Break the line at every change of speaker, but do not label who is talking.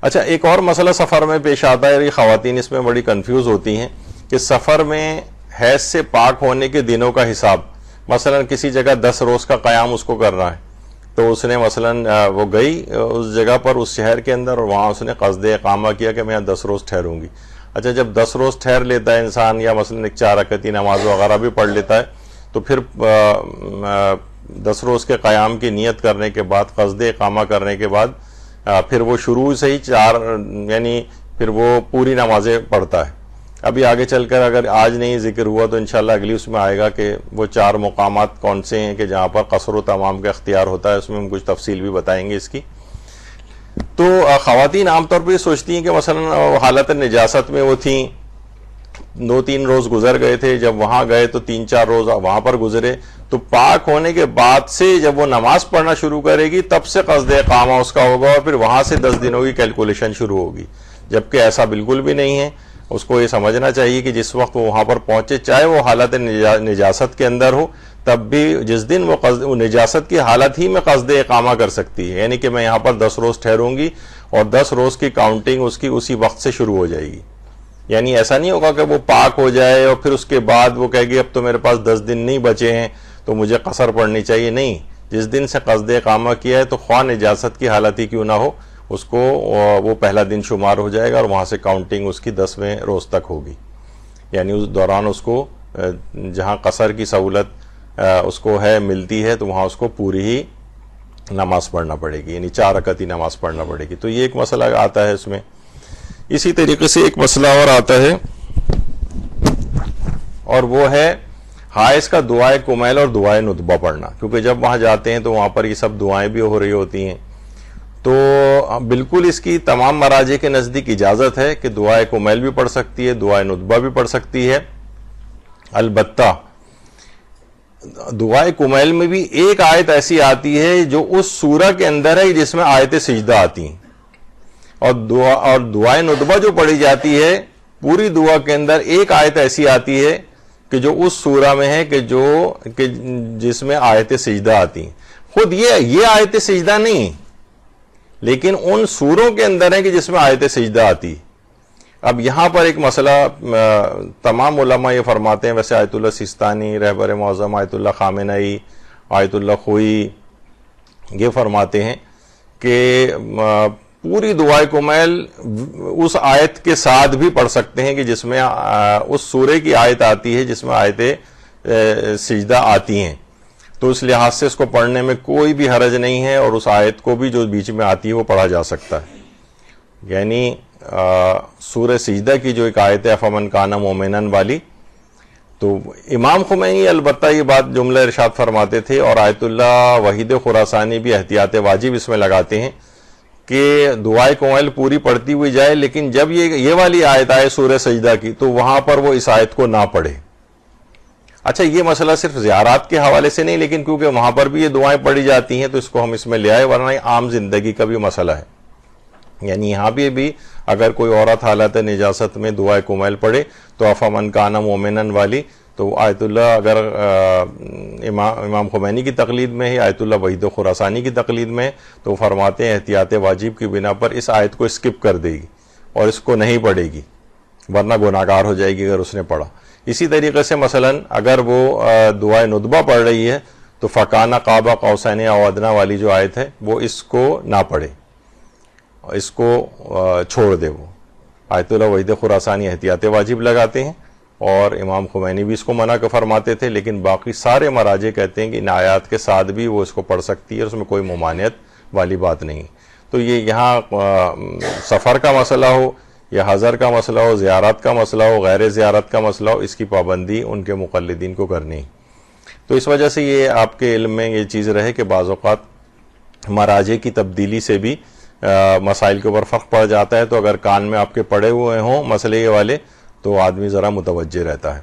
اچھا، ایک اور مسئلہ سفر میں پیش آتا ہے، یہ خواتین اس میں بڑی کنفیوز ہوتی ہیں کہ سفر میں حیض سے پاک ہونے کے دنوں کا حساب، مثلا کسی جگہ 10 روز کا قیام اس کو کرنا ہے، تو اس نے مثلا وہ گئی اس جگہ پر اس شہر کے اندر اور وہاں اس نے قصد اقامہ کیا کہ میں یہاں 10 روز ٹھہروں گی۔ اچھا، جب 10 روز ٹھہر لیتا ہے انسان یا مثلا ایک 4 رکعتی نماز وغیرہ بھی پڑھ لیتا ہے، تو پھر 10 روز کے قیام کی نیت کرنے کے بعد، قصد اقامہ کرنے کے بعد پھر وہ شروع سے ہی 4 یعنی پھر وہ پوری نمازیں پڑھتا ہے۔ ابھی آگے چل کر اگر آج نہیں ذکر ہوا تو انشاءاللہ اگلی اس میں آئے گا کہ وہ 4 مقامات کون سے ہیں کہ جہاں پر قصر و تمام کا اختیار ہوتا ہے، اس میں ہم کچھ تفصیل بھی بتائیں گے اس کی۔ تو خواتین عام طور پہ یہ سوچتی ہیں کہ مثلا حالت نجاست میں وہ تھیں، 2-3 روز گزر گئے تھے، جب وہاں گئے تو 3-4 روز وہاں پر گزرے، تو پاک ہونے کے بعد سے جب وہ نماز پڑھنا شروع کرے گی تب سے قصد اقامہ اس کا ہوگا اور پھر وہاں سے 10 دنوں کی کیلکولیشن شروع ہوگی، جبکہ ایسا بالکل بھی نہیں ہے۔ اس کو یہ سمجھنا چاہیے کہ جس وقت وہ وہاں پر پہنچے، چاہے وہ حالت نجاست کے اندر ہو، تب بھی جس دن وہ نجاست کی حالت ہی میں قصد اقامہ کر سکتی ہے، یعنی کہ میں یہاں پر 10 روز ٹھہروں گی اور 10 روز کی کاؤنٹنگ اس کی اسی وقت سے شروع ہو جائے گی۔ یعنی ایسا نہیں ہوگا کہ وہ پاک ہو جائے اور پھر اس کے بعد وہ کہے گی اب تو میرے پاس 10 دن نہیں بچے ہیں تو مجھے قصر پڑھنی چاہیے۔ نہیں، جس دن سے قصد اقامہ کیا ہے تو خواہ نجاست کی حالت ہی کیوں نہ ہو، اس کو وہ پہلا دن شمار ہو جائے گا اور وہاں سے کاؤنٹنگ اس کی 10ویں روز تک ہوگی۔ یعنی اس دوران اس کو جہاں قصر کی سہولت اس کو ہے ملتی ہے تو وہاں اس کو پوری ہی نماز پڑھنا پڑے گی، یعنی 4 رکعتی نماز پڑھنا پڑے گی۔ تو یہ ایک مسئلہ آتا ہے اس میں۔ اسی طریقے سے ایک مسئلہ اور آتا ہے اور وہ ہے حائض کا دعائے کمیل اور دعائے ندبہ پڑھنا، کیونکہ جب وہاں جاتے ہیں تو وہاں پر یہ سب دعائیں بھی ہو رہی ہوتی ہیں، تو بالکل اس کی تمام مراجع کے نزدیک اجازت ہے کہ دعائے کمیل بھی پڑھ سکتی ہے، دعائے ندبہ بھی پڑھ سکتی ہے۔ البتہ دعائے کمیل میں بھی ایک آیت ایسی آتی ہے جو اس سورہ کے اندر ہے جس میں آیت سجدہ آتی ہیں، اور دعائے ندبہ جو پڑھی جاتی ہے پوری دعا کے اندر ایک آیت ایسی آتی ہے کہ جو اس سورہ میں ہے کہ جس میں آیت سجدہ آتی ہیں۔ خود یہ آیت سجدہ نہیں، لیکن ان سوروں کے اندر ہے کہ جس میں آیت سجدہ آتی۔ اب یہاں پر ایک مسئلہ تمام علماء یہ فرماتے ہیں، ویسے آیت اللہ سیستانی، رہبر معظم آیت اللہ خامنئی، آیت اللہ خوئی یہ فرماتے ہیں کہ پوری دعائے کمیل اس آیت کے ساتھ بھی پڑھ سکتے ہیں کہ جس میں اس سورے کی آیت آتی ہے جس میں آیت سجدہ آتی ہیں، تو اس لحاظ سے اس کو پڑھنے میں کوئی بھی حرج نہیں ہے، اور اس آیت کو بھی جو بیچ میں آتی ہے وہ پڑھا جا سکتا ہے۔ یعنی سورہ سجدہ کی جو ایک آیت ہے فمن کان مومنا والی، تو امام خمینی البتہ یہ بات جملہ ارشاد فرماتے تھے، اور آیت اللہ وحید خراسانی بھی احتیاط واجب اس میں لگاتے ہیں کہ دعائے کمیل پوری پڑھتی ہوئی جائے، لیکن جب یہ والی آیت آئے سورہ سجدہ کی تو وہاں پر وہ اس آیت کو نہ پڑھے۔ اچھا، یہ مسئلہ صرف زیارات کے حوالے سے نہیں، لیکن کیونکہ وہاں پر بھی یہ دعائیں پڑھی جاتی ہیں تو اس کو ہم اس میں لے آئے، ورنہ یہ عام زندگی کا بھی مسئلہ ہے۔ یعنی یہاں بھی اگر کوئی عورت حالت نجاست میں دعائے کمیل پڑھے تو افمن کان مومنا والی، تو آیت اللہ اگر امام خمینی کی تقلید میں ہے، آیت اللہ وحید خراسانی کی تقلید میں، تو فرماتے ہیں احتیاط واجب کی بنا پر اس آیت کو اسکپ کر دے گی اور اس کو نہیں پڑھے گی، ورنہ گناہگار ہو جائے گی اگر اس نے پڑھا۔ اسی طریقے سے مثلا اگر وہ دعائے ندبہ پڑھ رہی ہے تو فکانہ قاب قوسین او ادنیٰ والی جو آیت ہے وہ اس کو نہ پڑھے، اس کو چھوڑ دے۔ وہ آیت اللہ وحید خراسانی احتیاط واجب لگاتے ہیں اور امام خمینی بھی اس کو منع فرماتے تھے، لیکن باقی سارے مراجع کہتے ہیں کہ ان آیات کے ساتھ بھی وہ اس کو پڑھ سکتی ہے، اس میں کوئی ممانعت والی بات نہیں۔ تو یہ یہاں سفر کا مسئلہ ہو یا حضر کا مسئلہ ہو، زیارت کا مسئلہ ہو، غیر زیارت کا مسئلہ ہو، اس کی پابندی ان کے مقلدین کو کرنی۔ تو اس وجہ سے یہ آپ کے علم میں یہ چیز رہے کہ بعض اوقات مراجع کی تبدیلی سے بھی مسائل کے اوپر فرق پڑ جاتا ہے، تو اگر کان میں آپ کے پڑے ہوئے ہوں مسئلے والے تو آدمی ذرا متوجہ رہتا ہے۔